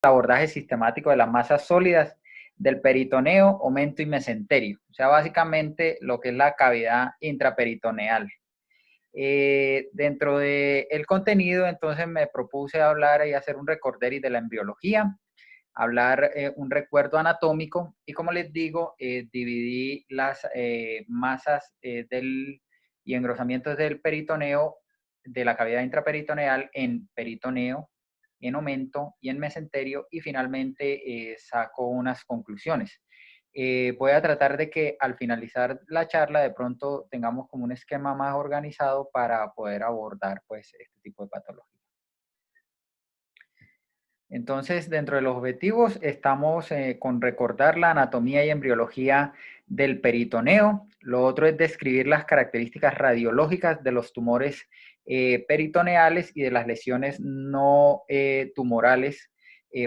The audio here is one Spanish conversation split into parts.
abordaje sistemático de las masas sólidas del peritoneo, omento y mesenterio. O sea, básicamente lo que es la cavidad intraperitoneal. Dentro del contenido, entonces me propuse hablar y hacer un recorderis de la embriología, hablar un recuerdo anatómico y, como les digo, dividí las masas y engrosamientos del peritoneo, de la cavidad intraperitoneal, en peritoneo, en omento y en mesenterio, y finalmente saco unas conclusiones. Voy a tratar de que al finalizar la charla de pronto tengamos como un esquema más organizado para poder abordar pues este tipo de patología. Entonces, dentro de los objetivos estamos con recordar la anatomía y embriología del peritoneo. Lo otro es describir las características radiológicas de los tumores peritoneales y de las lesiones no tumorales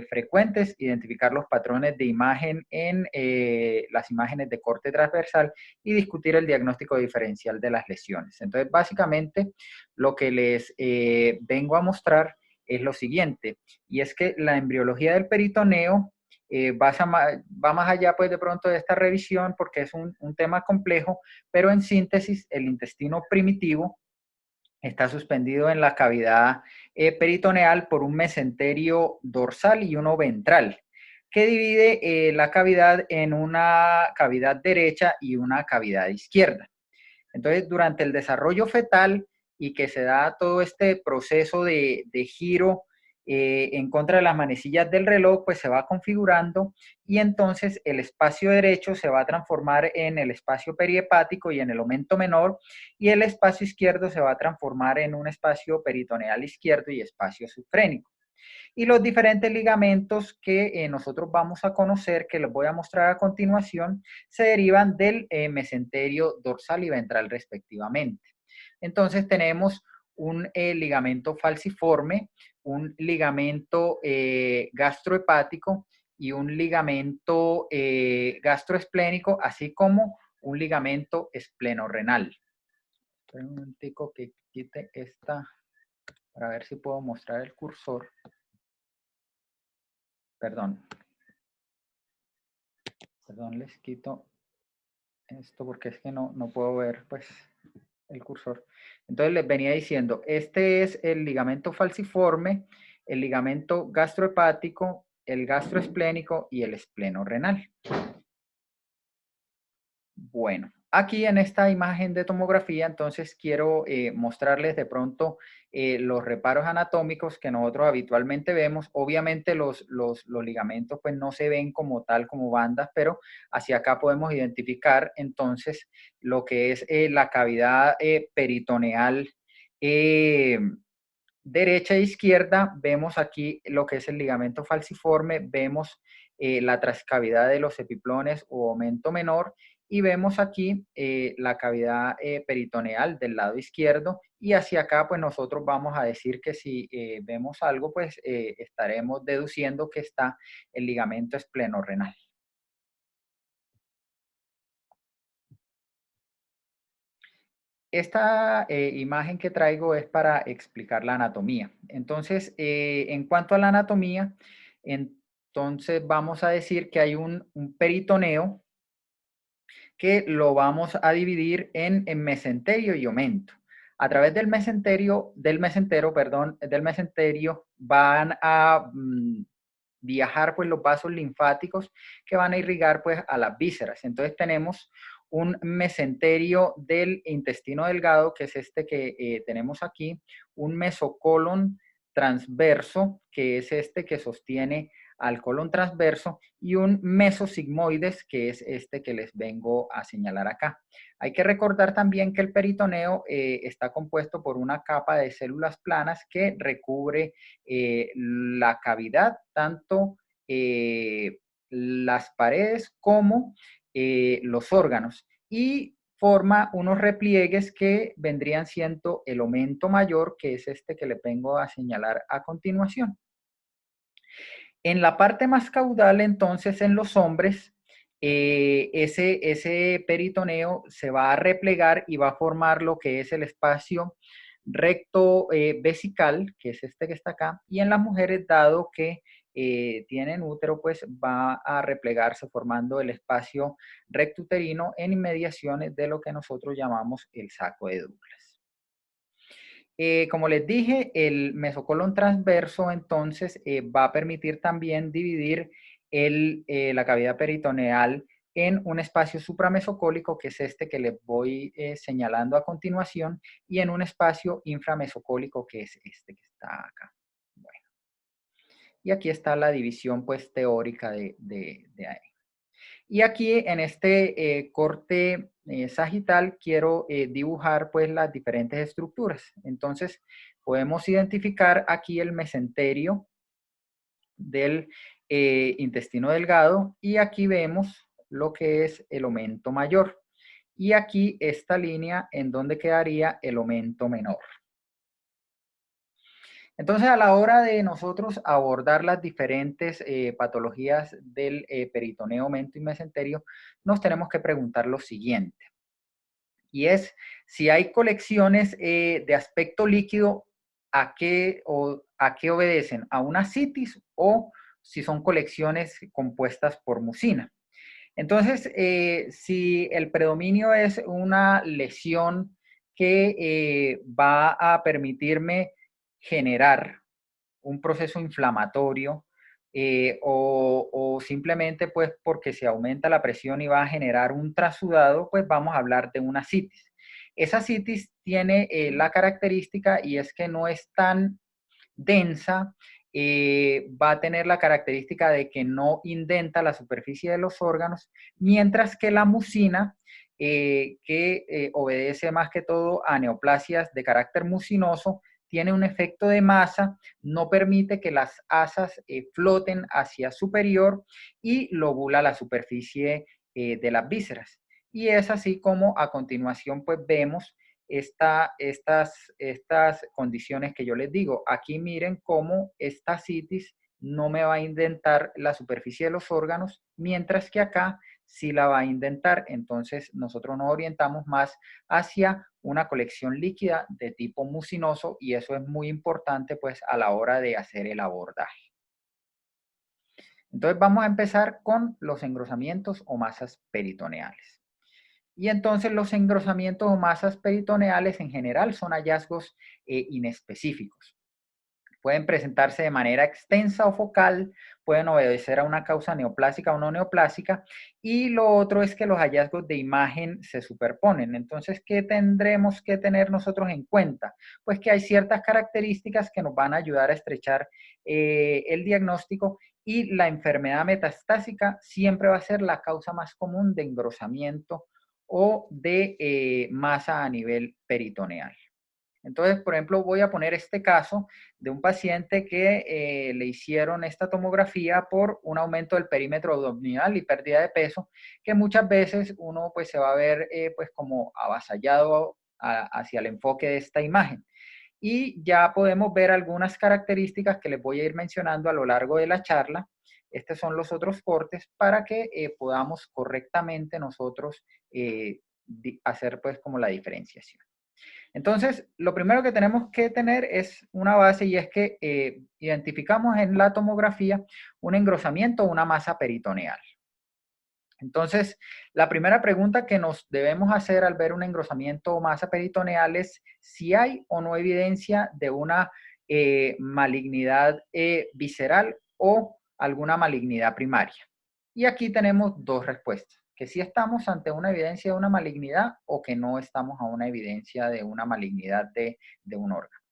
frecuentes, identificar los patrones de imagen en las imágenes de corte transversal y discutir el diagnóstico diferencial de las lesiones. Entonces, básicamente, lo que les vengo a mostrar es lo siguiente, y es que la embriología del peritoneo va más allá pues de pronto de esta revisión, porque es un tema complejo, pero en síntesis el intestino primitivo está suspendido en la cavidad peritoneal por un mesenterio dorsal y uno ventral, que divide la cavidad en una cavidad derecha y una cavidad izquierda. Entonces, durante el desarrollo fetal y que se da todo este proceso de giro en contra de las manecillas del reloj, pues se va configurando, y entonces el espacio derecho se va a transformar en el espacio periepático y en el omento menor, y el espacio izquierdo se va a transformar en un espacio peritoneal izquierdo y espacio subfrénico. Y los diferentes ligamentos que nosotros vamos a conocer, que les voy a mostrar a continuación, se derivan del mesenterio dorsal y ventral respectivamente. Entonces tenemos un ligamento falciforme, un ligamento gastrohepático y un ligamento gastroesplénico, así como un ligamento esplenorrenal. Espera un momentico que quite esta para ver si puedo mostrar el cursor. Perdón, les quito esto porque es que no puedo ver pues el cursor. Entonces les venía diciendo, este es el ligamento falciforme, el ligamento gastrohepático, el gastroesplénico y el esplenorrenal. Bueno, aquí en esta imagen de tomografía, entonces quiero mostrarles de pronto los reparos anatómicos que nosotros habitualmente vemos. Obviamente los ligamentos pues no se ven como tal, como bandas, pero hacia acá podemos identificar entonces lo que es la cavidad peritoneal derecha e izquierda. Vemos aquí lo que es el ligamento falciforme, vemos la transcavidad de los epiplones o omento menor, y vemos aquí la cavidad peritoneal del lado izquierdo, y hacia acá pues nosotros vamos a decir que si vemos algo pues estaremos deduciendo que está el ligamento esplenorrenal. Esta imagen que traigo es para explicar la anatomía. Entonces, en cuanto a la anatomía, entonces vamos a decir que hay un peritoneo que lo vamos a dividir en mesenterio y omento. A través del mesenterio van a viajar pues los vasos linfáticos que van a irrigar pues a las vísceras. Entonces tenemos un mesenterio del intestino delgado, que es este que tenemos aquí, un mesocolon transverso, que es este que sostiene al colon transverso, y un mesosigmoides, que es este que les vengo a señalar acá. Hay que recordar también que el peritoneo está compuesto por una capa de células planas que recubre la cavidad, tanto las paredes como los órganos, y forma unos repliegues que vendrían siendo el omento mayor, que es este que le vengo a señalar a continuación. En la parte más caudal, entonces, en los hombres, ese peritoneo se va a replegar y va a formar lo que es el espacio recto vesical, que es este que está acá, y en las mujeres, dado que tienen útero, pues va a replegarse formando el espacio rectuterino en inmediaciones de lo que nosotros llamamos el saco de Douglas. Como les dije, el mesocolon transverso entonces va a permitir también dividir la cavidad peritoneal en un espacio supramesocólico, que es este que les voy señalando a continuación, y en un espacio inframesocólico, que es este que está acá. Bueno, y aquí está la división pues teórica de ahí. Y aquí en este corte sagital quiero dibujar pues las diferentes estructuras. Entonces podemos identificar aquí el mesenterio del intestino delgado y aquí vemos lo que es el omento mayor. Y aquí esta línea en donde quedaría el omento menor. Entonces, a la hora de nosotros abordar las diferentes patologías del peritoneo, mento y mesenterio, nos tenemos que preguntar lo siguiente. Y es si hay colecciones de aspecto líquido, ¿a qué obedecen? ¿A una citis o si son colecciones compuestas por mucina? Entonces, si el predominio es una lesión que va a permitirme generar un proceso inflamatorio o simplemente pues porque se aumenta la presión y va a generar un trasudado, pues vamos a hablar de una citis. Esa citis tiene la característica y es que no es tan densa, va a tener la característica de que no indenta la superficie de los órganos, mientras que la mucina, que obedece más que todo a neoplasias de carácter mucinoso, tiene un efecto de masa, no permite que las asas floten hacia superior y lobula la superficie de las vísceras. Y es así como a continuación pues vemos estas condiciones que yo les digo. Aquí miren cómo esta citis no me va a indentar la superficie de los órganos, mientras que acá sí la va a indentar. Entonces nosotros nos orientamos más hacia una colección líquida de tipo mucinoso y eso es muy importante pues a la hora de hacer el abordaje. Entonces vamos a empezar con los engrosamientos o masas peritoneales. Y entonces los engrosamientos o masas peritoneales en general son hallazgos inespecíficos. Pueden presentarse de manera extensa o focal, pueden obedecer a una causa neoplásica o no neoplásica, y lo otro es que los hallazgos de imagen se superponen. Entonces, ¿qué tendremos que tener nosotros en cuenta? Pues que hay ciertas características que nos van a ayudar a estrechar el diagnóstico y la enfermedad metastásica siempre va a ser la causa más común de engrosamiento o de masa a nivel peritoneal. Entonces, por ejemplo, voy a poner este caso de un paciente que le hicieron esta tomografía por un aumento del perímetro abdominal y pérdida de peso, que muchas veces uno pues se va a ver pues como avasallado hacia el enfoque de esta imagen. Y ya podemos ver algunas características que les voy a ir mencionando a lo largo de la charla. Estos son los otros cortes para que podamos correctamente nosotros hacer pues como la diferenciación. Entonces, lo primero que tenemos que tener es una base y es que identificamos en la tomografía un engrosamiento o una masa peritoneal. Entonces, la primera pregunta que nos debemos hacer al ver un engrosamiento o masa peritoneal es si hay o no evidencia de una malignidad visceral o alguna malignidad primaria. Y aquí tenemos dos respuestas, que sí estamos ante una evidencia de una malignidad o que no estamos a una evidencia de una malignidad de un órgano.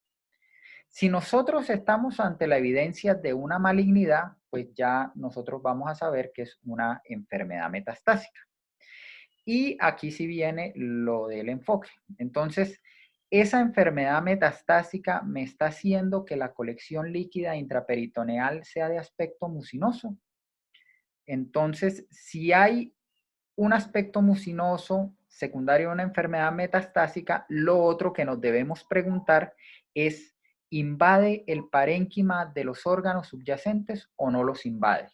Si nosotros estamos ante la evidencia de una malignidad, pues ya nosotros vamos a saber que es una enfermedad metastásica. Y aquí sí viene lo del enfoque. Entonces, esa enfermedad metastásica me está haciendo que la colección líquida intraperitoneal sea de aspecto mucinoso. Entonces, si hay un aspecto mucinoso secundario a una enfermedad metastásica, lo otro que nos debemos preguntar es, ¿invade el parénquima de los órganos subyacentes o no los invade?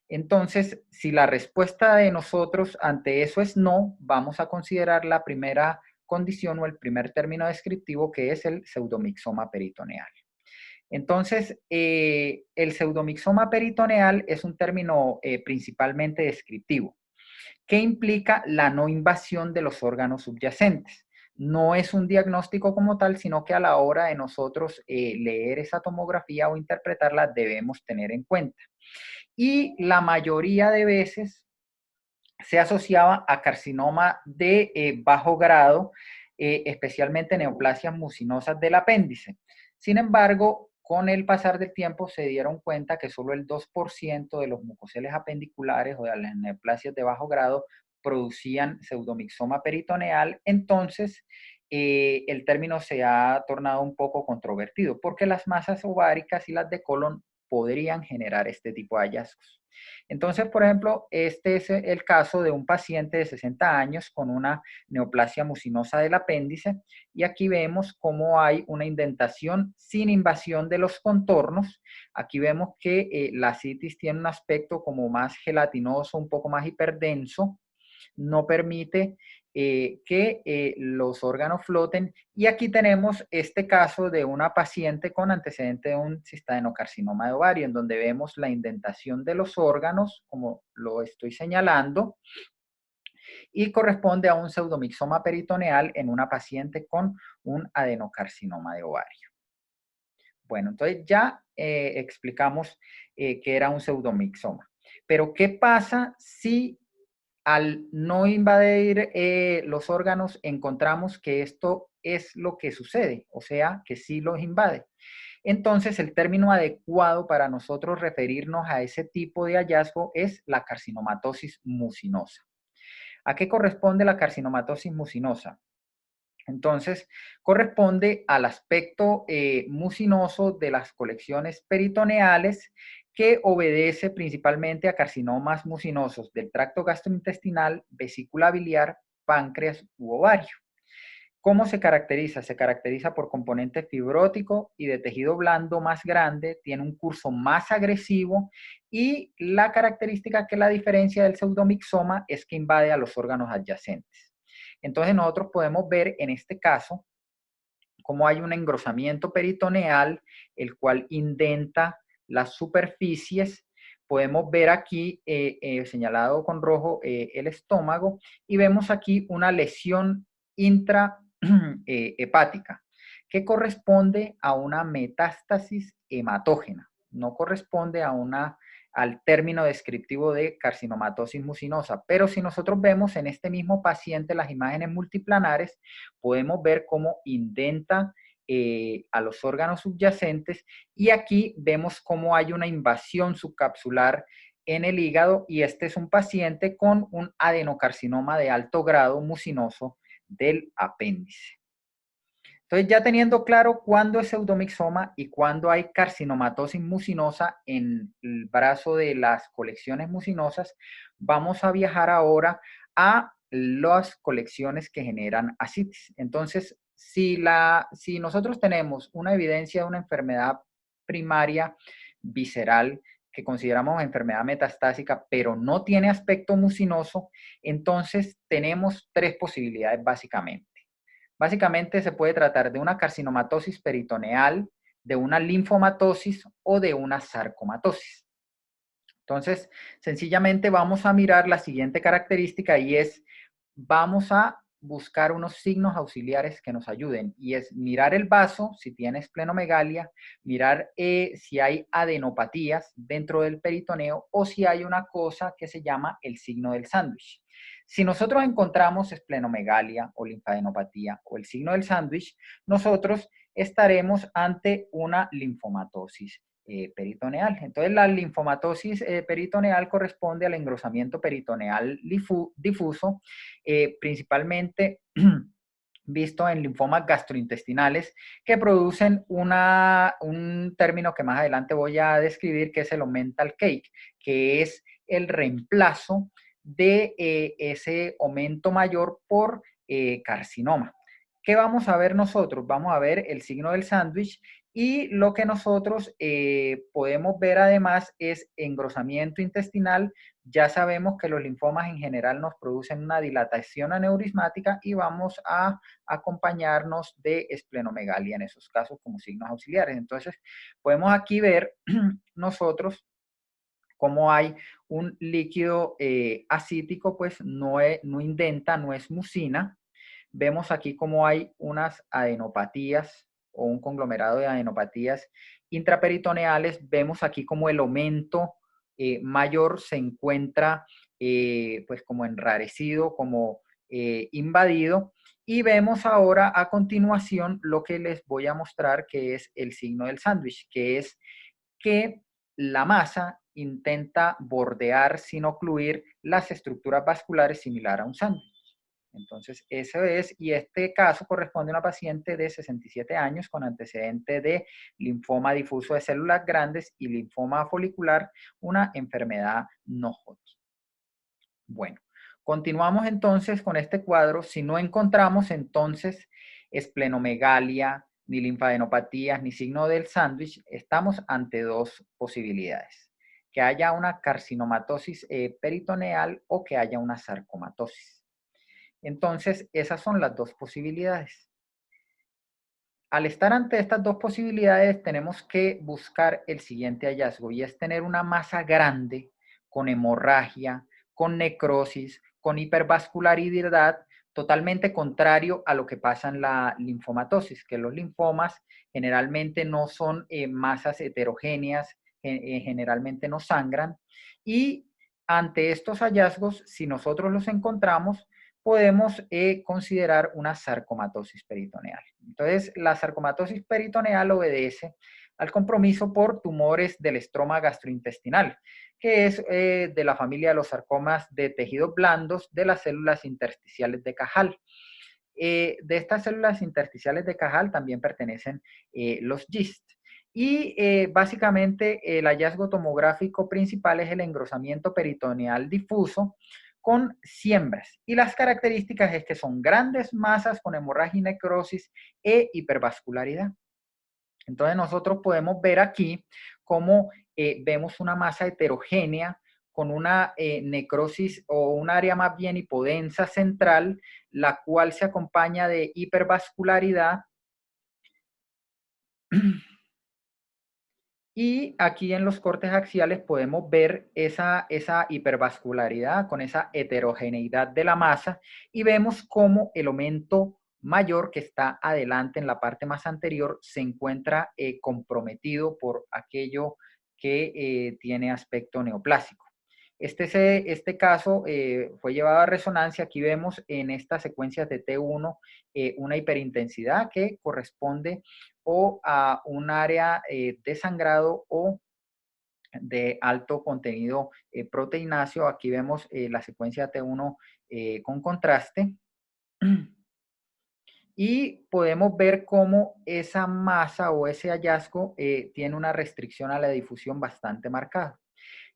Entonces, si la respuesta de nosotros ante eso es no, vamos a considerar la primera condición o el primer término descriptivo, que es el pseudomixoma peritoneal. Entonces, el pseudomixoma peritoneal es un término principalmente descriptivo, que implica la no invasión de los órganos subyacentes. No es un diagnóstico como tal, sino que a la hora de nosotros leer esa tomografía o interpretarla debemos tener en cuenta. Y la mayoría de veces se asociaba a carcinoma de bajo grado, especialmente neoplasias mucinosas del apéndice. Sin embargo, con el pasar del tiempo se dieron cuenta que solo el 2% de los mucoceles apendiculares o de las neoplasias de bajo grado producían pseudomixoma peritoneal. Entonces, el término se ha tornado un poco controvertido porque las masas ováricas y las de colon podrían generar este tipo de hallazgos. Entonces, por ejemplo, este es el caso de un paciente de 60 años con una neoplasia mucinosa del apéndice y aquí vemos cómo hay una indentación sin invasión de los contornos. Aquí vemos que la citis tiene un aspecto como más gelatinoso, un poco más hiperdenso, no permite que los órganos floten. Y aquí tenemos este caso de una paciente con antecedente de un cistadenocarcinoma de ovario, en donde vemos la indentación de los órganos, como lo estoy señalando, y corresponde a un pseudomixoma peritoneal en una paciente con un adenocarcinoma de ovario. Bueno, entonces ya explicamos que era un pseudomixoma. Pero, ¿qué pasa si al no invadir los órganos encontramos que esto es lo que sucede? O sea, que sí los invade. Entonces, el término adecuado para nosotros referirnos a ese tipo de hallazgo es la carcinomatosis mucinosa. ¿A qué corresponde la carcinomatosis mucinosa? Entonces, corresponde al aspecto mucinoso de las colecciones peritoneales que obedece principalmente a carcinomas mucinosos del tracto gastrointestinal, vesícula biliar, páncreas u ovario. ¿Cómo se caracteriza? Se caracteriza por componente fibrótico y de tejido blando más grande, tiene un curso más agresivo y la característica que la diferencia del pseudomixoma es que invade a los órganos adyacentes. Entonces nosotros podemos ver en este caso cómo hay un engrosamiento peritoneal, el cual indenta las superficies. Podemos ver aquí, señalado con rojo, el estómago, y vemos aquí una lesión intrahepática, que corresponde a una metástasis hematógena, no corresponde a al término descriptivo de carcinomatosis mucinosa. Pero si nosotros vemos en este mismo paciente las imágenes multiplanares, podemos ver cómo indenta a los órganos subyacentes y aquí vemos cómo hay una invasión subcapsular en el hígado y este es un paciente con un adenocarcinoma de alto grado mucinoso del apéndice. Entonces, ya teniendo claro cuándo es pseudomixoma y cuándo hay carcinomatosis mucinosa en el brazo de las colecciones mucinosas, vamos a viajar ahora a las colecciones que generan ascitis. Entonces, si nosotros tenemos una evidencia de una enfermedad primaria visceral que consideramos enfermedad metastásica, pero no tiene aspecto mucinoso, entonces tenemos tres posibilidades básicamente. Básicamente se puede tratar de una carcinomatosis peritoneal, de una linfomatosis o de una sarcomatosis. Entonces, sencillamente vamos a mirar la siguiente característica y es, vamos a buscar unos signos auxiliares que nos ayuden y es mirar el vaso, si tiene esplenomegalia, mirar si hay adenopatías dentro del peritoneo o si hay una cosa que se llama el signo del sándwich. Si nosotros encontramos esplenomegalia o linfadenopatía o el signo del sándwich, nosotros estaremos ante una linfomatosis peritoneal. Entonces, la linfomatosis peritoneal corresponde al engrosamiento peritoneal difuso, principalmente visto en linfomas gastrointestinales que producen un término que más adelante voy a describir, que es el omental cake, que es el reemplazo de ese aumento mayor por carcinoma. ¿Qué vamos a ver nosotros? Vamos a ver el signo del sándwich Y lo que nosotros podemos ver además es engrosamiento intestinal. Ya sabemos que los linfomas en general nos producen una dilatación aneurismática y vamos a acompañarnos de esplenomegalia en esos casos como signos auxiliares. Entonces, podemos aquí ver nosotros cómo hay un líquido acítico, pues no indenta, no es mucina. Vemos aquí cómo hay unas adenopatías o un conglomerado de adenopatías intraperitoneales. Vemos aquí cómo el aumento mayor se encuentra pues como enrarecido, como invadido. Y vemos ahora a continuación lo que les voy a mostrar, que es el signo del sándwich, que es que la masa intenta bordear sin ocluir las estructuras vasculares similar a un sándwich. Entonces, eso es, y este caso corresponde a una paciente de 67 años con antecedente de linfoma difuso de células grandes y linfoma folicular, una enfermedad no Hodgkin. Bueno, continuamos entonces con este cuadro. Si no encontramos entonces esplenomegalia, ni linfadenopatías, ni signo del sándwich, estamos ante dos posibilidades: que haya una carcinomatosis peritoneal o que haya una sarcomatosis. Entonces, esas son las dos posibilidades. Al estar ante estas dos posibilidades, tenemos que buscar el siguiente hallazgo, y es tener una masa grande con hemorragia, con necrosis, con hipervascularidad, totalmente contrario a lo que pasa en la linfomatosis, que los linfomas generalmente no son masas heterogéneas, generalmente no sangran, y ante estos hallazgos, si nosotros los encontramos, podemos considerar una sarcomatosis peritoneal. Entonces, la sarcomatosis peritoneal obedece al compromiso por tumores del estroma gastrointestinal, que es de la familia de los sarcomas de tejidos blandos de las células intersticiales de Cajal. De estas células intersticiales de Cajal también pertenecen los GIST. Y básicamente el hallazgo tomográfico principal es el engrosamiento peritoneal difuso con siembras. Y las características es que son grandes masas con hemorragia y necrosis e hipervascularidad. Entonces nosotros podemos ver aquí cómo vemos una masa heterogénea con una necrosis o un área más bien hipodensa central, la cual se acompaña de hipervascularidad. Y aquí en los cortes axiales podemos ver esa hipervascularidad con esa heterogeneidad de la masa, y vemos cómo el aumento mayor que está adelante en la parte más anterior se encuentra comprometido por aquello que tiene aspecto neoplásico. Este caso fue llevado a resonancia. Aquí vemos en estas secuencias de T1 una hiperintensidad que corresponde o a un área de sangrado o de alto contenido proteináceo. Aquí vemos la secuencia T1 con contraste. Y podemos ver cómo esa masa o ese hallazgo tiene una restricción a la difusión bastante marcada.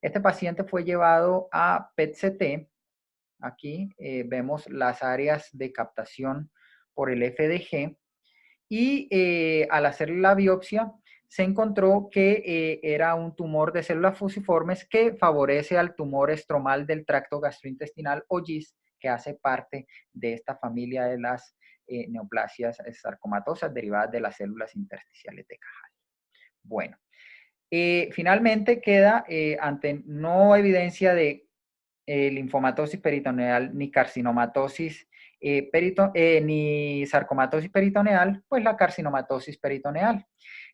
Este paciente fue llevado a PET-CT. Aquí vemos las áreas de captación por el FDG, y al hacer la biopsia se encontró que era un tumor de células fusiformes que favorece al tumor estromal del tracto gastrointestinal o GIST, que hace parte de esta familia de las neoplasias sarcomatosas derivadas de las células intersticiales de Cajal. Bueno, finalmente queda ante no evidencia de linfomatosis peritoneal ni carcinomatosis ni sarcomatosis peritoneal, pues la carcinomatosis peritoneal,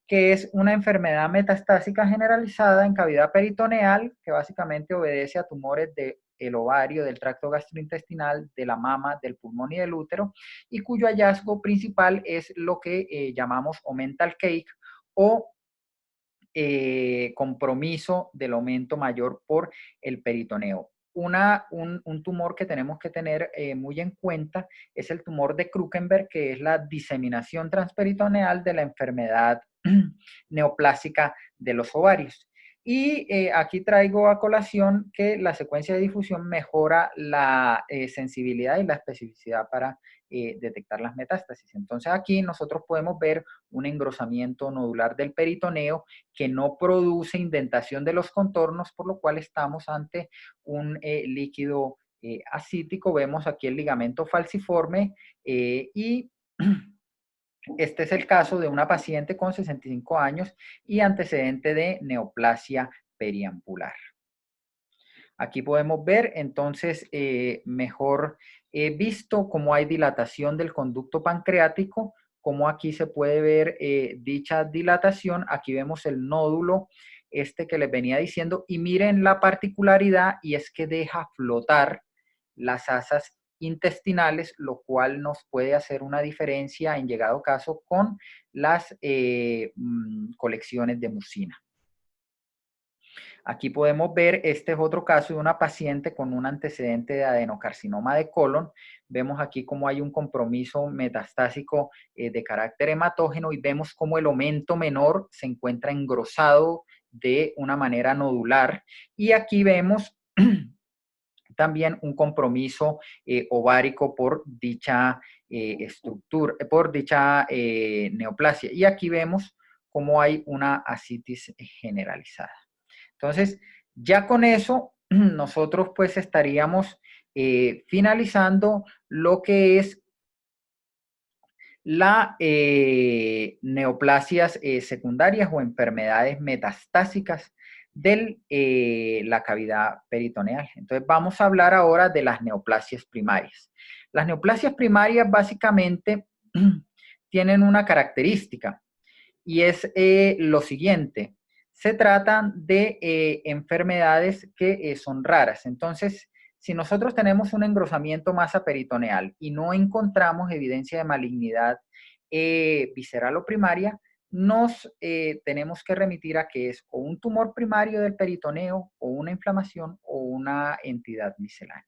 que es una enfermedad metastásica generalizada en cavidad peritoneal que básicamente obedece a tumores del ovario, del tracto gastrointestinal, de la mama, del pulmón y del útero, y cuyo hallazgo principal es lo que llamamos omental cake o compromiso del aumento mayor por el peritoneo. Un tumor que tenemos que tener muy en cuenta es el tumor de Krukenberg, que es la diseminación transperitoneal de la enfermedad neoplásica de los ovarios. Y aquí traigo a colación que la secuencia de difusión mejora la sensibilidad y la especificidad para detectar las metástasis. Entonces aquí nosotros podemos ver un engrosamiento nodular del peritoneo que no produce indentación de los contornos, por lo cual estamos ante un líquido ascítico. Vemos aquí el ligamento falciforme y este es el caso de una paciente con 65 años y antecedente de neoplasia periampular. Aquí podemos ver entonces mejor visto cómo hay dilatación del conducto pancreático, cómo aquí se puede ver dicha dilatación. Aquí vemos el nódulo este que les venía diciendo y miren la particularidad y es que deja flotar las asas intestinales, lo cual nos puede hacer una diferencia en llegado caso con las colecciones de mucina. Aquí podemos ver, este es otro caso de una paciente con un antecedente de adenocarcinoma de colon. Vemos aquí cómo hay un compromiso metastásico de carácter hematógeno y vemos cómo el aumento menor se encuentra engrosado de una manera nodular. Y aquí vemos también un compromiso ovárico por dicha estructura, por dicha neoplasia. Y aquí vemos cómo hay una ascitis generalizada. Entonces, ya con eso, nosotros pues estaríamos finalizando lo que es la neoplasias secundarias o enfermedades metastásicas de la cavidad peritoneal. Entonces, vamos a hablar ahora de las neoplasias primarias. Las neoplasias primarias básicamente tienen una característica y es lo siguiente. Se tratan de enfermedades que son raras. Entonces, si nosotros tenemos un engrosamiento masa peritoneal y no encontramos evidencia de malignidad visceral o primaria, nos tenemos que remitir a que es o un tumor primario del peritoneo o una inflamación o una entidad miscelánea.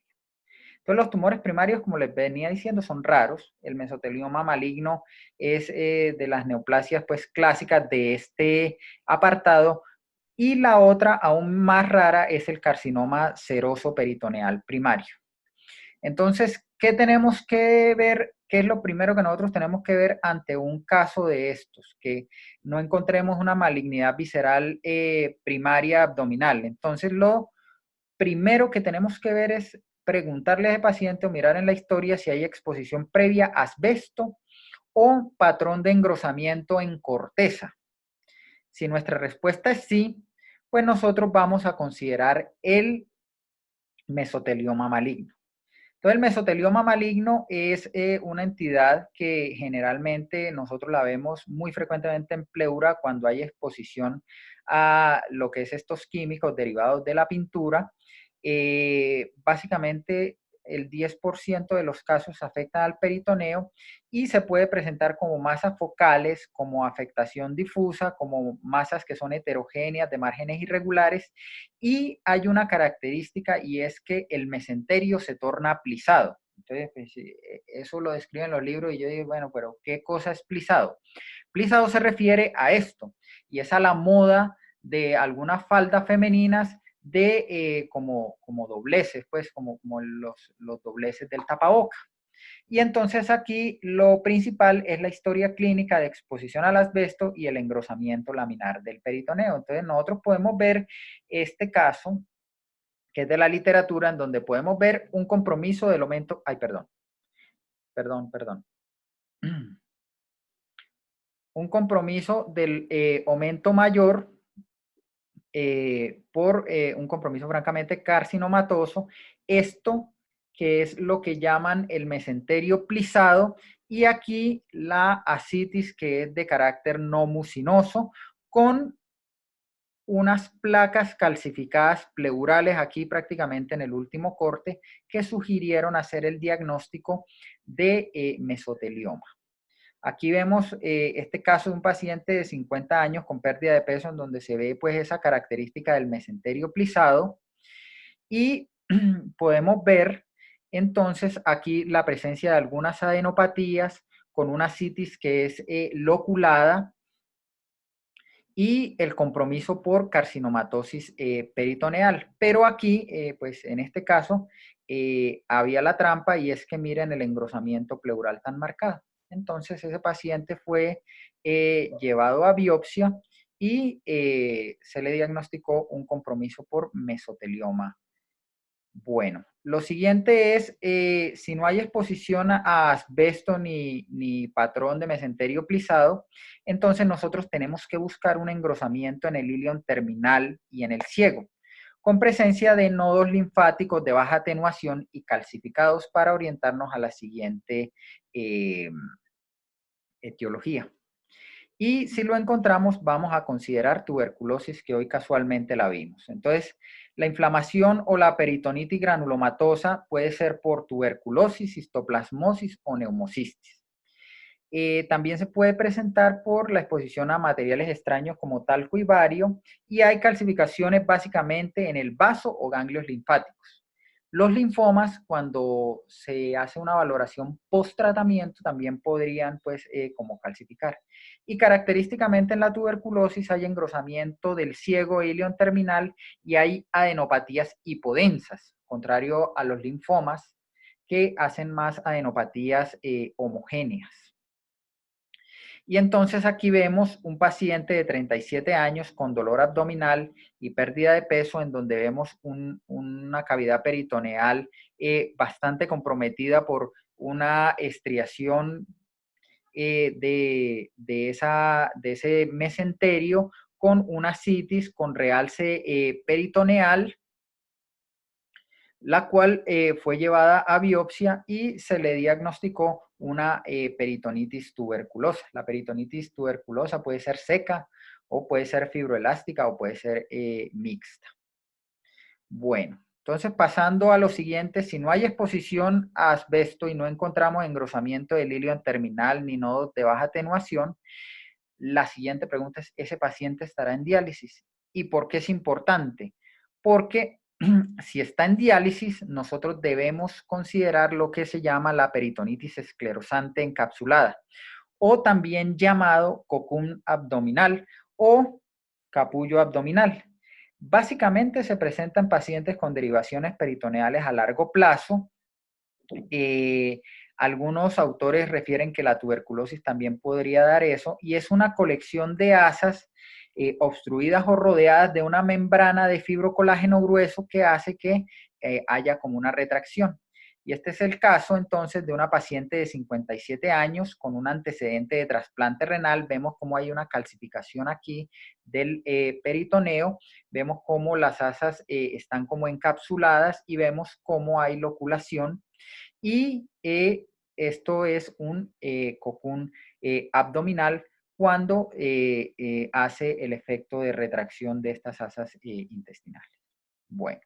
Entonces, los tumores primarios, como les venía diciendo, son raros. El mesotelioma maligno es de las neoplasias pues, clásicas de este apartado. Y la otra, aún más rara, es el carcinoma seroso peritoneal primario. Entonces, ¿qué tenemos que ver? ¿Qué es lo primero que nosotros tenemos que ver ante un caso de estos? Que no encontremos una malignidad visceral primaria abdominal. Entonces, lo primero que tenemos que ver es preguntarle a ese paciente o mirar en la historia si hay exposición previa a asbesto o patrón de engrosamiento en corteza. Si nuestra respuesta es sí, pues nosotros vamos a considerar el mesotelioma maligno. Entonces, el mesotelioma maligno es una entidad que generalmente nosotros la vemos muy frecuentemente en pleura cuando hay exposición a lo que es estos químicos derivados de la pintura. Básicamente, el 10% de los casos afectan al peritoneo y se puede presentar como masas focales, como afectación difusa, como masas que son heterogéneas de márgenes irregulares. Y hay una característica y es que el mesenterio se torna plisado. Entonces, pues, eso lo describen los libros y yo digo, bueno, pero ¿qué cosa es plisado? Plisado se refiere a esto y es a la moda de algunas faldas femeninas de como dobleces, pues como los dobleces del tapaboca. Y entonces aquí lo principal es la historia clínica de exposición al asbesto y el engrosamiento laminar del peritoneo. Entonces nosotros podemos ver este caso, que es de la literatura, en donde podemos ver un compromiso del aumento, perdón. Un compromiso del aumento mayor por un compromiso francamente carcinomatoso. Esto que es lo que llaman el mesenterio plisado, y aquí la ascitis que es de carácter no mucinoso, con unas placas calcificadas pleurales aquí prácticamente en el último corte que sugirieron hacer el diagnóstico de mesotelioma. Aquí vemos este caso de un paciente de 50 años con pérdida de peso en donde se ve pues esa característica del mesenterio plisado y podemos ver entonces aquí la presencia de algunas adenopatías con una citis que es loculada y el compromiso por carcinomatosis peritoneal. Pero aquí, pues en este caso, había la trampa y es que miren el engrosamiento pleural tan marcado. Entonces ese paciente fue llevado a biopsia y se le diagnosticó un compromiso por mesotelioma. Bueno, lo siguiente es, si no hay exposición a asbesto ni patrón de mesenterio plisado, entonces nosotros tenemos que buscar un engrosamiento en el ilion terminal y en el ciego, con presencia de nodos linfáticos de baja atenuación y calcificados para orientarnos a la siguiente etiología. Y si lo encontramos, vamos a considerar tuberculosis, que hoy casualmente la vimos. Entonces, la inflamación o la peritonitis granulomatosa puede ser por tuberculosis, histoplasmosis o neumocistis. También se puede presentar por la exposición a materiales extraños como talco y bario, y hay calcificaciones básicamente en el vaso o ganglios linfáticos. Los linfomas, cuando se hace una valoración post-tratamiento, también podrían, pues, como calcificar. Y característicamente en la tuberculosis hay engrosamiento del ciego ilion terminal y hay adenopatías hipodensas, contrario a los linfomas, que hacen más adenopatías homogéneas. Y entonces aquí vemos un paciente de 37 años con dolor abdominal y pérdida de peso, en donde vemos una cavidad peritoneal bastante comprometida por una estriación de ese mesenterio con una citis con realce peritoneal, la cual fue llevada a biopsia y se le diagnosticó una peritonitis tuberculosa. La peritonitis tuberculosa puede ser seca o puede ser fibroelástica o puede ser mixta. Bueno, entonces pasando a lo siguiente, si no hay exposición a asbesto y no encontramos engrosamiento del ilion terminal ni nodos de baja atenuación, la siguiente pregunta es, ¿ese paciente estará en diálisis? ¿Y por qué es importante? Porque si está en diálisis, nosotros debemos considerar lo que se llama la peritonitis esclerosante encapsulada, o también llamado cocún abdominal o capullo abdominal. Básicamente se presenta en pacientes con derivaciones peritoneales a largo plazo. Algunos autores refieren que la tuberculosis también podría dar eso, y es una colección de asas obstruidas o rodeadas de una membrana de fibrocolágeno grueso que hace que haya como una retracción. Y este es el caso entonces de una paciente de 57 años con un antecedente de trasplante renal. Vemos cómo hay una calcificación aquí del peritoneo, vemos cómo las asas están como encapsuladas y vemos cómo hay loculación, y esto es un cocún abdominal cuando hace el efecto de retracción de estas asas intestinales. Bueno,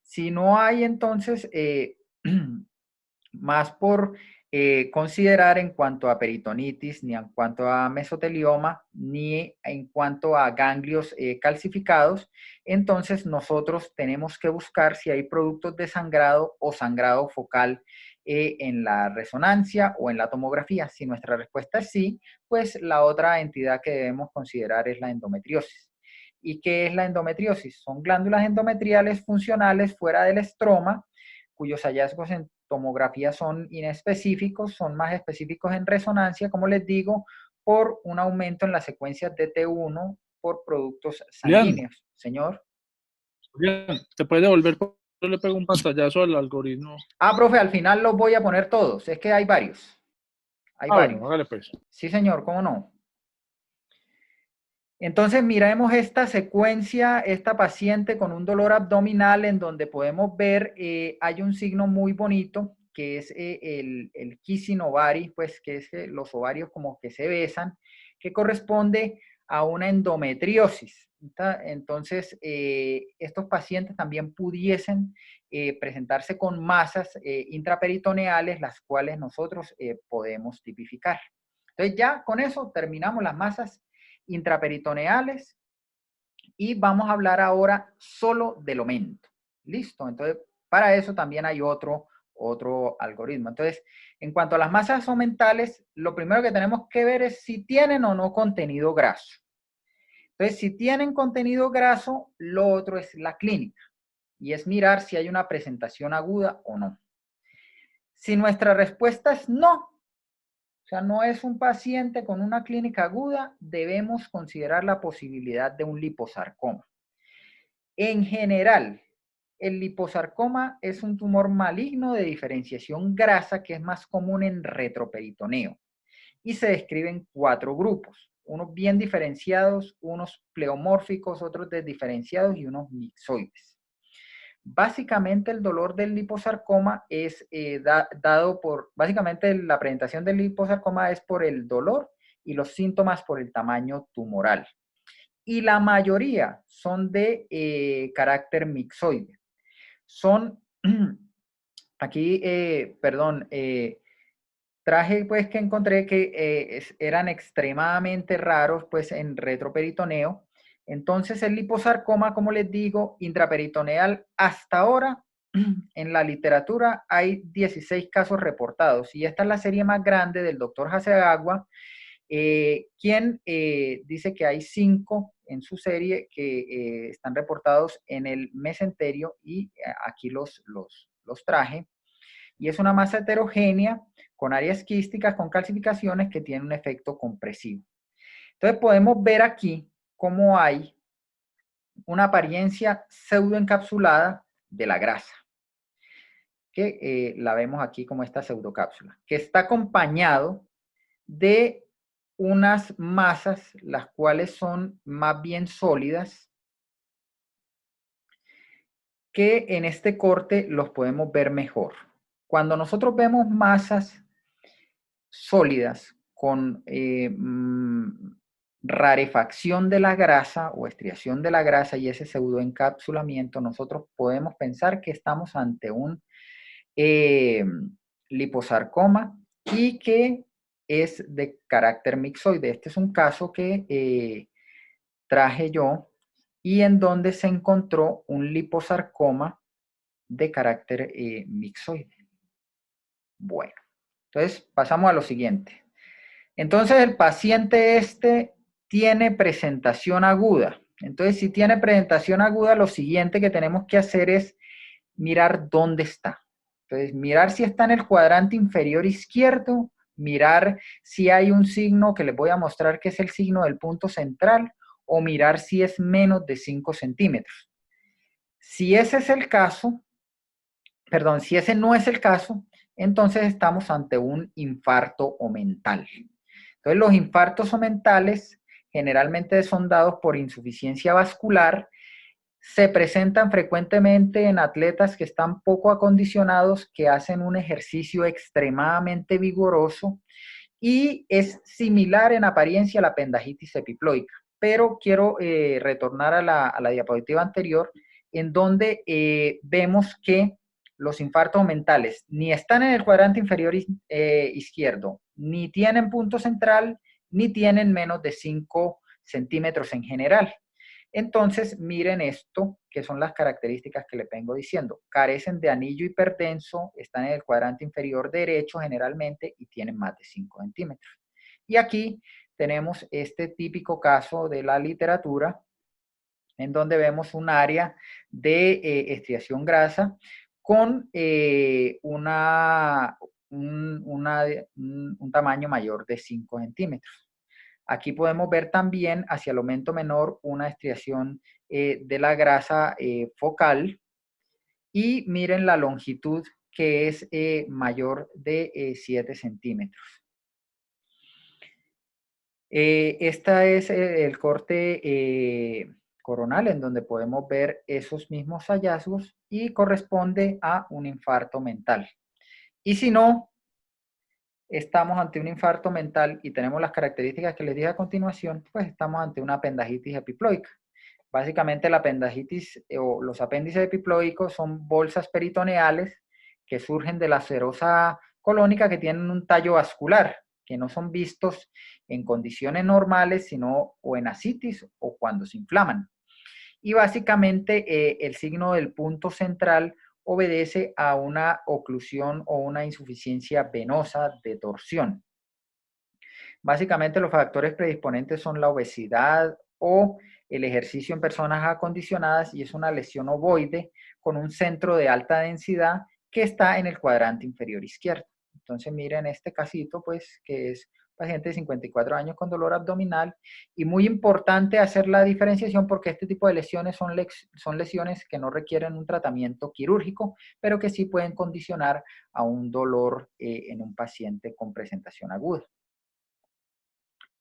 si no hay entonces más por considerar en cuanto a peritonitis, ni en cuanto a mesotelioma, ni en cuanto a ganglios calcificados, entonces nosotros tenemos que buscar si hay productos de sangrado o sangrado focal en la resonancia o en la tomografía. Si nuestra respuesta es sí, pues la otra entidad que debemos considerar es la endometriosis. ¿Y qué es la endometriosis? Son glándulas endometriales funcionales fuera del estroma, cuyos hallazgos en tomografía son inespecíficos, son más específicos en resonancia, como les digo, por un aumento en las secuencias de T1 por productos Julián, sanguíneos. Señor. Julián, ¿te puedes devolver? Yo le pego un pantallazo al algoritmo. Ah, profe, al final los voy a poner todos. Es que hay varios. Hay Ah, bueno, varios. hágale pues. Sí, señor, ¿cómo no? Entonces miremos esta secuencia, esta paciente con un dolor abdominal en donde podemos ver, hay un signo muy bonito que es el kissing ovari, pues que es los ovarios como que se besan, que corresponde a una endometriosis. Entonces, estos pacientes también pudiesen presentarse con masas intraperitoneales, las cuales nosotros podemos tipificar. Entonces ya con eso terminamos las masas intraperitoneales y vamos a hablar ahora solo del aumento. ¿Listo? Entonces, para eso también hay otro algoritmo. Entonces, en cuanto a las masas omentales, lo primero que tenemos que ver es si tienen o no contenido graso. Entonces, si tienen contenido graso, lo otro es la clínica y es mirar si hay una presentación aguda o no. Si nuestra respuesta es no, o sea, no es un paciente con una clínica aguda, debemos considerar la posibilidad de un liposarcoma. En general, el liposarcoma es un tumor maligno de diferenciación grasa que es más común en retroperitoneo y se describe en 4 grupos, unos bien diferenciados, unos pleomórficos, otros desdiferenciados y unos mixoides. Básicamente el dolor del liposarcoma es dado por, básicamente la presentación del liposarcoma es por el dolor y los síntomas por el tamaño tumoral. Y la mayoría son de carácter mixoide. Son, aquí, traje pues que encontré que eran extremadamente raros pues en retroperitoneo. Entonces el liposarcoma, como les digo, intraperitoneal, hasta ahora en la literatura hay 16 casos reportados y esta es la serie más grande del doctor Hasegawa, quien dice que hay 5 en su serie que están reportados en el mesenterio y aquí los traje. Y es una masa heterogénea con áreas quísticas, con calcificaciones que tiene un efecto compresivo. Entonces podemos ver aquí cómo hay una apariencia pseudoencapsulada de la grasa, que la vemos aquí como esta pseudocápsula, que está acompañado de unas masas, las cuales son más bien sólidas, que en este corte los podemos ver mejor. Cuando nosotros vemos masas sólidas con rarefacción de la grasa o estriación de la grasa y ese pseudoencapsulamiento, nosotros podemos pensar que estamos ante un liposarcoma y que es de carácter mixoide. Este es un caso que traje yo y en donde se encontró un liposarcoma de carácter mixoide. Bueno, entonces pasamos a lo siguiente. Entonces el paciente este tiene presentación aguda. Entonces si tiene presentación aguda, lo siguiente que tenemos que hacer es mirar dónde está. Entonces mirar si está en el cuadrante inferior izquierdo, mirar si hay un signo que les voy a mostrar que es el signo del punto central o mirar si es menos de 5 centímetros. Si ese es el caso, perdón, si ese no es el caso, entonces estamos ante un infarto omental. Entonces, los infartos omentales generalmente son dados por insuficiencia vascular, se presentan frecuentemente en atletas que están poco acondicionados, que hacen un ejercicio extremadamente vigoroso y es similar en apariencia a la apendicitis epiploica. Pero quiero retornar a la diapositiva anterior, en donde vemos que los infartos mentales ni están en el cuadrante inferior izquierdo, ni tienen punto central, ni tienen menos de 5 centímetros en general. Entonces, miren esto, que son las características que le vengo diciendo. Carecen de anillo hiperdenso, están en el cuadrante inferior derecho generalmente y tienen más de 5 centímetros. Y aquí tenemos este típico caso de la literatura, en donde vemos un área de estriación grasa con un tamaño mayor de 5 centímetros. Aquí podemos ver también hacia el aumento menor una estriación de la grasa focal y miren la longitud que es mayor de 7 centímetros. Este es el corte coronal en donde podemos ver esos mismos hallazgos y corresponde a un infarto mental. Y si no, estamos ante un infarto mental y tenemos las características que les dije a continuación, pues estamos ante una apendicitis epiploica. Básicamente la apendicitis o los apéndices epiploicos son bolsas peritoneales que surgen de la serosa colónica que tienen un tallo vascular, que no son vistos en condiciones normales, sino o en ascitis o cuando se inflaman. Y básicamente el signo del punto central obedece a una oclusión o una insuficiencia venosa de torsión. Básicamente los factores predisponentes son la obesidad o el ejercicio en personas acondicionadas, y es una lesión ovoide con un centro de alta densidad que está en el cuadrante inferior izquierdo. Entonces, miren este casito, pues, que es paciente de 54 años con dolor abdominal, y muy importante hacer la diferenciación porque este tipo de lesiones son lesiones que no requieren un tratamiento quirúrgico, pero que sí pueden condicionar a un dolor en un paciente con presentación aguda.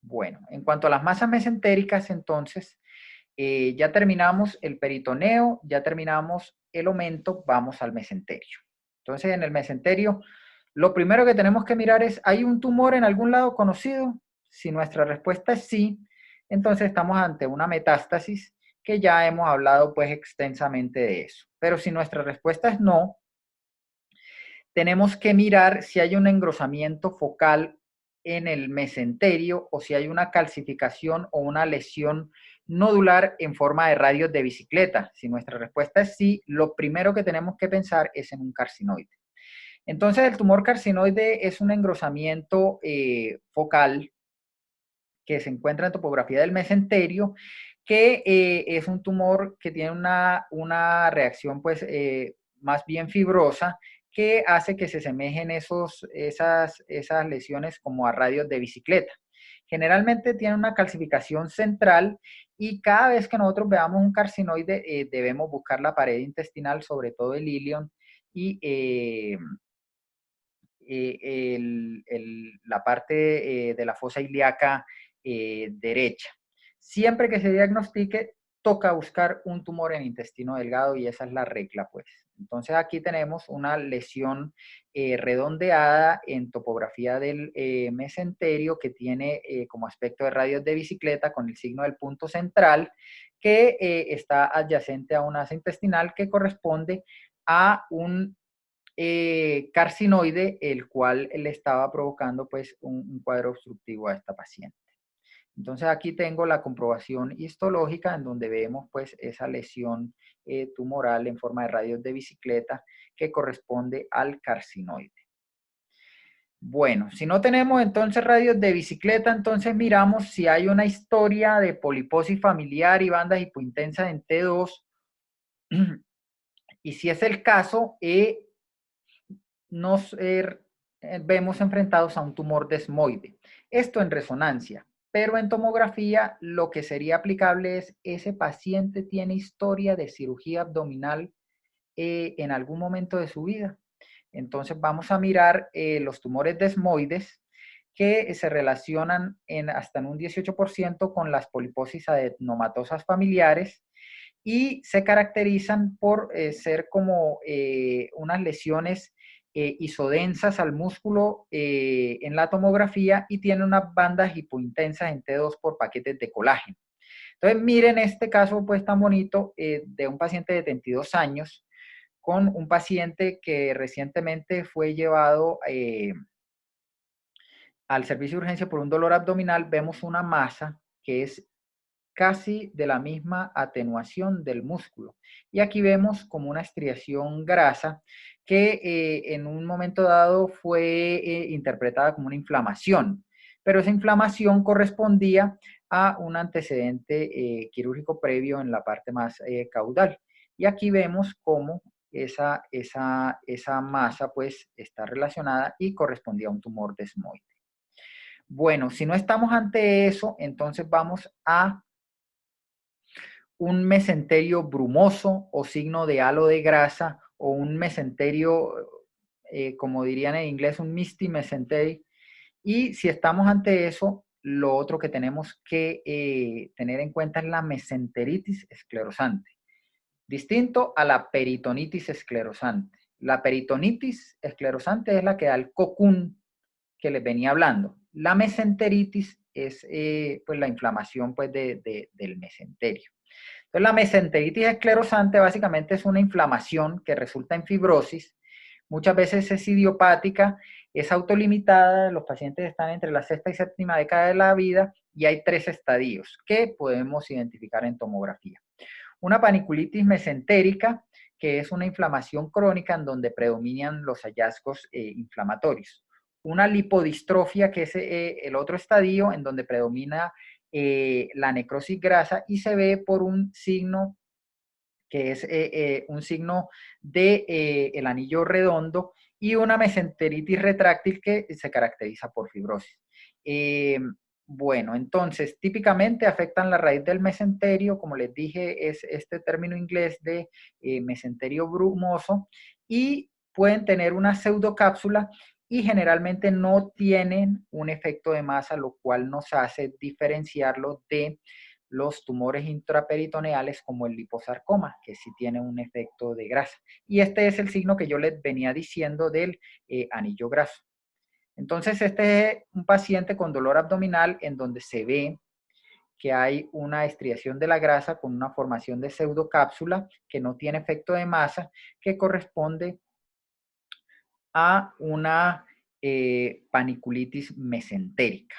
Bueno, en cuanto a las masas mesentéricas, entonces, ya terminamos el peritoneo, ya terminamos el aumento, vamos al mesenterio. Entonces, en el mesenterio, lo primero que tenemos que mirar es, ¿hay un tumor en algún lado conocido? Si nuestra respuesta es sí, entonces estamos ante una metástasis, que ya hemos hablado pues extensamente de eso. Pero si nuestra respuesta es no, tenemos que mirar si hay un engrosamiento focal en el mesenterio o si hay una calcificación o una lesión nodular en forma de radios de bicicleta. Si nuestra respuesta es sí, lo primero que tenemos que pensar es en un carcinoide. Entonces, el tumor carcinoide es un engrosamiento focal que se encuentra en topografía del mesenterio, que es un tumor que tiene una reacción pues más bien fibrosa, que hace que se asemejen esas lesiones como a radios de bicicleta. Generalmente tiene una calcificación central, y cada vez que nosotros veamos un carcinoide debemos buscar la pared intestinal, sobre todo el ilion, y la parte de la fosa ilíaca derecha. Siempre que se diagnostique, toca buscar un tumor en intestino delgado, y esa es la regla, pues. Entonces aquí tenemos una lesión redondeada en topografía del mesenterio, que tiene como aspecto de radios de bicicleta con el signo del punto central, que está adyacente a un asa intestinal que corresponde a un carcinoide, el cual le estaba provocando pues un cuadro obstructivo a esta paciente. Entonces aquí tengo la comprobación histológica, en donde vemos pues esa lesión tumoral en forma de radios de bicicleta que corresponde al carcinoide. Bueno, si no tenemos entonces radios de bicicleta, entonces miramos si hay una historia de poliposis familiar y bandas hipointensas en T2, y si es el caso, nos vemos enfrentados a un tumor desmoide. Esto en resonancia, pero en tomografía lo que sería aplicable es, ese paciente tiene historia de cirugía abdominal en algún momento de su vida. Entonces vamos a mirar los tumores desmoides, que se relacionan hasta en un 18% con las poliposis adenomatosas familiares, y se caracterizan por ser como unas lesiones isodensas al músculo en la tomografía, y tienen unas bandas hipointensas en T2 por paquetes de colágeno. Entonces, miren este caso pues tan bonito de un paciente de 32 años con un paciente que recientemente fue llevado al servicio de urgencia por un dolor abdominal. Vemos una masa que es casi de la misma atenuación del músculo. Y aquí vemos como una estriación grasa que en un momento dado fue interpretada como una inflamación, pero esa inflamación correspondía a un antecedente quirúrgico previo en la parte más caudal. Y aquí vemos cómo esa masa pues está relacionada y correspondía a un tumor desmoide. Bueno, si no estamos ante eso, entonces vamos a un mesenterio brumoso o signo de halo de grasa, o un mesenterio, como dirían en inglés, un misty mesentery. Y si estamos ante eso, lo otro que tenemos que tener en cuenta es la mesenteritis esclerosante, distinto a la peritonitis esclerosante. La peritonitis esclerosante es la que da el cocún que les venía hablando. La mesenteritis es pues la inflamación pues, del mesenterio. Entonces, la mesenteritis esclerosante básicamente es una inflamación que resulta en fibrosis. Muchas veces es idiopática, es autolimitada, los pacientes están entre la sexta y séptima década de la vida, y hay 3 estadios que podemos identificar en tomografía. Una paniculitis mesentérica, que es una inflamación crónica en donde predominan los hallazgos inflamatorios. Una lipodistrofia, que es el otro estadio en donde predomina la necrosis grasa y se ve por un signo que es un signo de el anillo redondo y una mesenteritis retráctil que se caracteriza por fibrosis. Bueno, entonces, típicamente afectan la raíz del mesenterio, como les dije, es este término inglés de mesenterio brumoso, y pueden tener una pseudocápsula y generalmente no tienen un efecto de masa, lo cual nos hace diferenciarlo de los tumores intraperitoneales como el liposarcoma, que sí tiene un efecto de grasa. Y este es el signo que yo les venía diciendo del anillo graso. Entonces, este es un paciente con dolor abdominal en donde se ve que hay una estriación de la grasa con una formación de pseudocápsula que no tiene efecto de masa, que corresponde a una paniculitis mesentérica.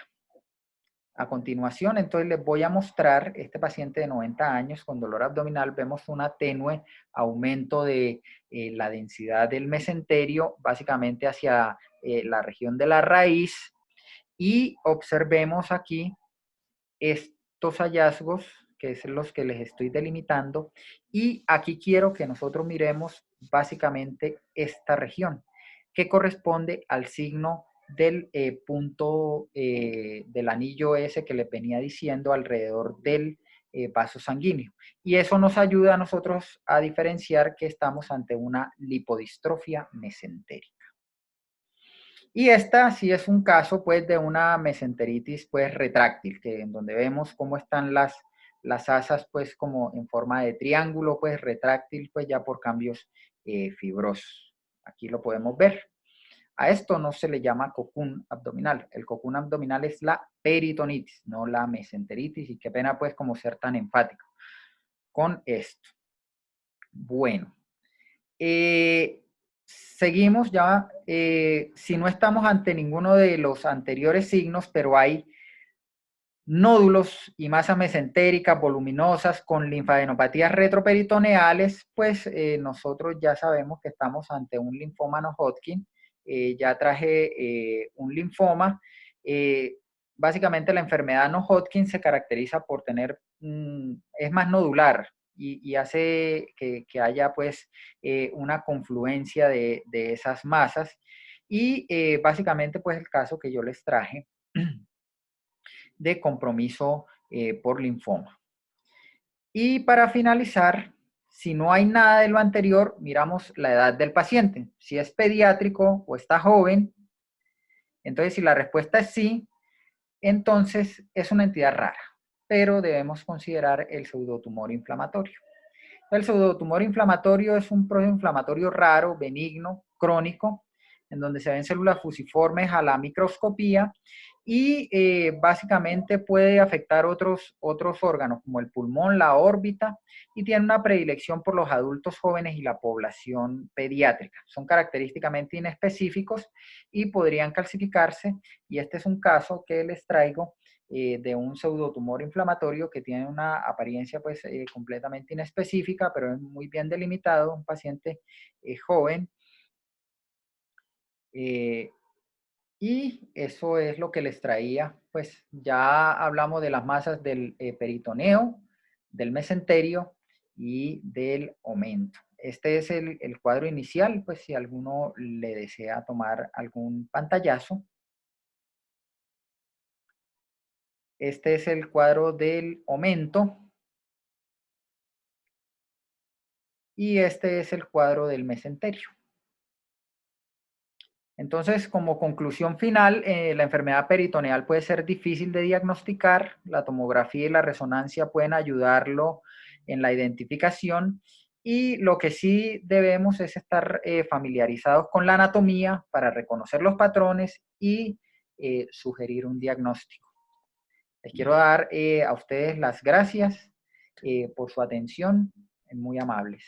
A continuación, entonces les voy a mostrar este paciente de 90 años con dolor abdominal. Vemos un tenue aumento de la densidad del mesenterio, básicamente hacia la región de la raíz. Y observemos aquí estos hallazgos, que es los que les estoy delimitando. Y aquí quiero que nosotros miremos básicamente esta región, que corresponde al signo del punto del anillo ese que les venía diciendo alrededor del vaso sanguíneo. Y eso nos ayuda a nosotros a diferenciar que estamos ante una lipodistrofia mesentérica. Y esta sí es un caso pues de una mesenteritis pues retráctil, que en donde vemos cómo están las asas pues como en forma de triángulo pues retráctil pues ya por cambios fibrosos. Aquí lo podemos ver. A esto no se le llama cocún abdominal. El cocún abdominal es la peritonitis, no la mesenteritis, y qué pena pues como ser tan enfático con esto. Bueno, seguimos ya, si no estamos ante ninguno de los anteriores signos, pero hay nódulos y masas mesentéricas voluminosas con linfadenopatías retroperitoneales, pues nosotros ya sabemos que estamos ante un linfoma no-Hodgkin. Ya traje un linfoma. Básicamente la enfermedad no-Hodgkin se caracteriza por tener, es más nodular y hace que haya pues una confluencia de esas masas. Y básicamente pues el caso que yo les traje de compromiso por linfoma. Y para finalizar, si no hay nada de lo anterior, miramos la edad del paciente. Si es pediátrico o está joven, entonces si la respuesta es sí, entonces es una entidad rara, pero debemos considerar el pseudotumor inflamatorio. El pseudotumor inflamatorio es un proceso inflamatorio raro, benigno, crónico, en donde se ven células fusiformes a la microscopía y básicamente puede afectar otros órganos como el pulmón, la órbita, y tiene una predilección por los adultos jóvenes y la población pediátrica. Son característicamente inespecíficos y podrían calcificarse, y este es un caso que les traigo de un pseudotumor inflamatorio que tiene una apariencia pues completamente inespecífica, pero es muy bien delimitado, un paciente joven. Y eso es lo que les traía, pues ya hablamos de las masas del peritoneo, del mesenterio y del omento. Este es el cuadro inicial, pues si alguno le desea tomar algún pantallazo. Este es el cuadro del omento. Y este es el cuadro del mesenterio. Entonces, como conclusión final, la enfermedad peritoneal puede ser difícil de diagnosticar. La tomografía y la resonancia pueden ayudarlo en la identificación. Y lo que sí debemos es estar familiarizados con la anatomía para reconocer los patrones y sugerir un diagnóstico. Les quiero dar a ustedes las gracias por su atención, muy amables.